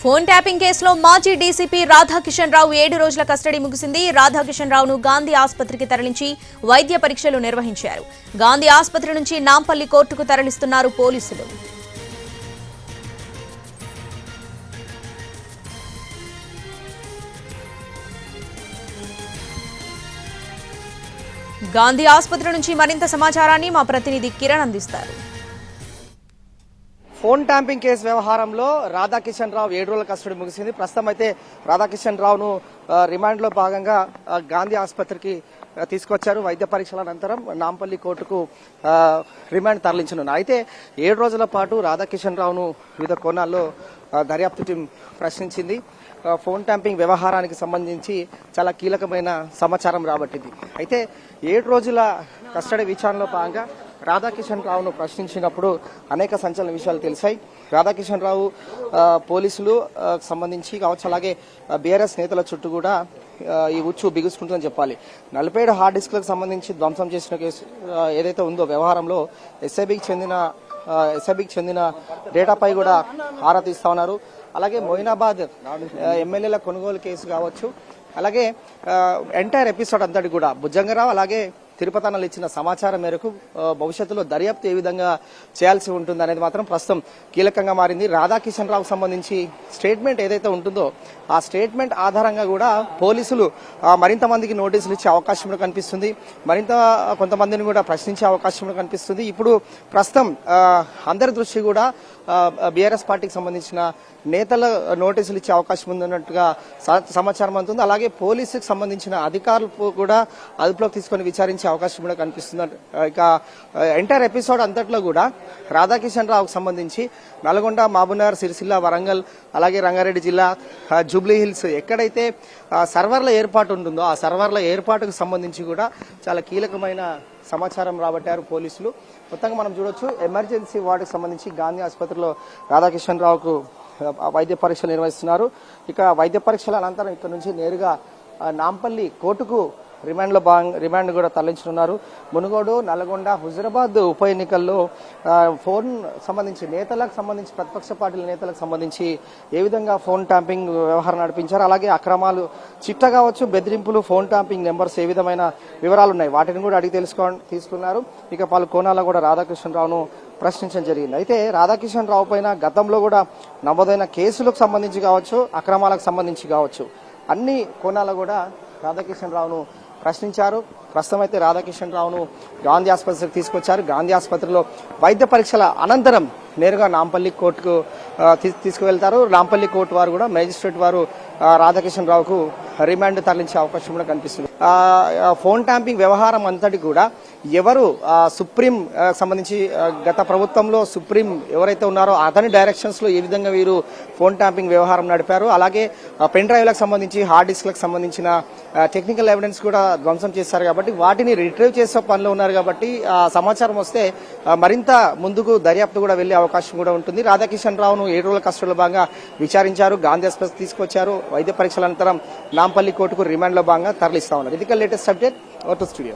Phone tapping కేసులో మాజీ DCP Radhakishan రావు 7 రోజుల కస్టడీ ముగిసింది. రాధాకిషన్ రావును గాంధీ ఆసుపత్రికి తరలించి వైద్య పరీక్షలు నిర్వహించారు. గాంధీ ఆసుపత్రి నుంచి నాంపల్లి కోర్టుకు తరలిస్తున్నారు పోలీసులు. గాంధీ ఆసుపత్రి నుంచి మరింత సమాచారాన్ని మా ప్రతినిధి కిరణ్ అందిస్తారు. ఫోన్ ట్యాంపింగ్ కేసు వ్యవహారంలో రాధాకిషన్ రావు 7 రోజుల కస్టడీ ముగిసింది. ప్రస్తుతం అయితే రాధాకిషన్ రావును రిమాండ్లో భాగంగా గాంధీ ఆసుపత్రికి తీసుకొచ్చారు. వైద్య పరీక్షల అనంతరం నాంపల్లి కోర్టుకు రిమాండ్ తరలించనున్నారు. అయితే 7 రోజుల పాటు రాధాకిషన్ రావును వివిధ కోణాల్లో దర్యాప్తు టీం ప్రశ్నించింది. ఫోన్ ట్యాంపింగ్ వ్యవహారానికి సంబంధించి చాలా కీలకమైన సమాచారం రాబట్టింది. అయితే 7 రోజుల కస్టడీ విచారణలో భాగంగా రాధాకిషన్ రావును ప్రశ్నించినప్పుడు అనేక సంచలన విషయాలు తెలిసాయి. రాధాకిషన్ రావు పోలీసులు సంబంధించి కావచ్చు, అలాగే బీఆర్ఎస్ నేతల చుట్టూ కూడా ఈ ఉచ్చు బిగుసుకుంటుందని చెప్పాలి. 47 హార్డ్ డిస్క్లకు సంబంధించి ధ్వంసం చేసిన కేసు ఏదైతే ఉందో వ్యవహారంలో ఎస్ఐబికి చెందిన డేటాపై కూడా ఆరా తీస్తా ఉన్నారు. అలాగే మొయినాబాద్ ఎమ్మెల్యేల కొనుగోలు కేసు కావచ్చు, అలాగే ఎంటైర్ ఎపిసోడ్ అంతటి కూడా భుజంగరావు అలాగే తిరుపతి అన్నలు ఇచ్చిన సమాచారం మేరకు భవిష్యత్తులో దర్యాప్తు ఏ విధంగా చేయాల్సి ఉంటుంది అనేది మాత్రం ప్రస్తుతం కీలకంగా మారింది. రాధాకిషన్ రావుకు సంబంధించి స్టేట్మెంట్ ఏదైతే ఉంటుందో ఆ స్టేట్మెంట్ ఆధారంగా కూడా పోలీసులు మరింత మందికి నోటీసులు ఇచ్చే అవకాశం కూడా కనిపిస్తుంది. మరింత కొంతమందిని కూడా ప్రశ్నించే అవకాశం కూడా కనిపిస్తుంది. ఇప్పుడు ప్రస్తుతం అందరి దృష్టి కూడా బీఆర్ఎస్ పార్టీకి సంబంధించిన నేతల నోటీసులు ఇచ్చే అవకాశం ఉందన్నట్టుగా సమాచారం అందుతుంది. అలాగే పోలీసుకు సంబంధించిన అధికారులు కూడా అదుపులోకి తీసుకొని విచారించే అవకాశం కూడా కనిపిస్తుంది. ఇక ఎంటైర్ ఎపిసోడ్ అంతట్లో కూడా రాధాకిషన్ రావుకు సంబంధించి నల్గొండ, మహబూబ్నగర్, సిరిసిల్ల, వరంగల్, అలాగే రంగారెడ్డి జిల్లా, జూబ్లీ హిల్స్ ఎక్కడైతే సర్వర్ల ఏర్పాటు ఉంటుందో ఆ సర్వర్ల ఏర్పాటుకు సంబంధించి కూడా చాలా కీలకమైన సమాచారం రాబట్టారు పోలీసులు. మొత్తంగా మనం చూడొచ్చు, ఎమర్జెన్సీ వార్డుకు సంబంధించి గాంధీ ఆసుపత్రిలో రాధాకిషన్ రావుకు వైద్య పరీక్షలు నిర్వహిస్తున్నారు. ఇక వైద్య పరీక్షల అనంతరం ఇక్కడ నుంచి నేరుగా నాంపల్లి కోర్టుకు రిమాండ్ కూడా తరలించనున్నారు. మునుగోడు, నల్గొండ, హుజురాబాద్ ఉప ఎన్నికల్లో ఫోన్ సంబంధించి నేతలకు సంబంధించి ప్రతిపక్ష పార్టీల నేతలకు సంబంధించి ఏ విధంగా ఫోన్ ట్యాంపింగ్ వ్యవహారం నడిపించారు, అలాగే అక్రమాలు చిట్ట కావచ్చు, బెదిరింపులు, ఫోన్ ట్యాంపింగ్ నెంబర్స్ ఏ విధమైన వివరాలు ఉన్నాయి వాటిని కూడా అడిగి తీసుకున్నారు. ఇక పలు కోణాల్లో కూడా రాధాకిషన్ రావును ప్రశ్నించడం జరిగింది. అయితే రాధాకిషన్ రావు పైన గతంలో కూడా నమోదైన కేసులకు సంబంధించి కావచ్చు, అక్రమాలకు సంబంధించి కావచ్చు, అన్ని కోణాల్లో కూడా రాధాకిషన్ రావును ప్రశ్నించారు. ప్రస్తుతం అయితే రాధాకిషన్ రావును గాంధీ ఆసుపత్రికి తీసుకొచ్చారు. గాంధీ ఆసుపత్రిలో వైద్య పరీక్షల అనంతరం నేరుగా నాంపల్లి కోర్టుకు తీసుకువెళ్తారు. నాంపల్లి కోర్టు వారు కూడా మేజిస్ట్రేట్ వారు రాధాకిషన్ రావుకు రిమాండ్ తరలించే అవకాశం కూడా కనిపిస్తుంది. ఫోన్ ట్యాంపింగ్ వ్యవహారం అంతటి కూడా ఎవరు సుప్రీం సంబంధించి గత ప్రభుత్వంలో సుప్రీం ఎవరైతే ఉన్నారో అతని డైరెక్షన్స్ లో ఏ విధంగా వీరు ఫోన్ ట్యాంపింగ్ వ్యవహారం నడిపారు, అలాగే పెన్ డ్రైవ్లకు సంబంధించి హార్డ్ డిస్క్లకు సంబంధించిన టెక్నికల్ ఎవిడెన్స్ కూడా ధ్వంసం చేశారు. కాబట్టి వాటిని రిట్రీవ్ చేసే పనిలో ఉన్నారు. కాబట్టి సమాచారం వస్తే మరింత ముందుకు దర్యాప్తు కూడా వెళ్లే అవకాశం కూడా ఉంటుంది. రాధాకిషన్ రావును 7 రోజుల కస్టడీలో భాగంగా విచారించారు. గాంధీ ఆసుపత్రికి తీసుకొచ్చారు. వైద్య పరీక్షల అనంతరం నాంపల్లి కోర్టుకు రిమాండ్ లో భాగంగా తరలిస్తా ఉన్నారు. ఇది లేటెస్ట్ అప్డేట్. స్టూడియో.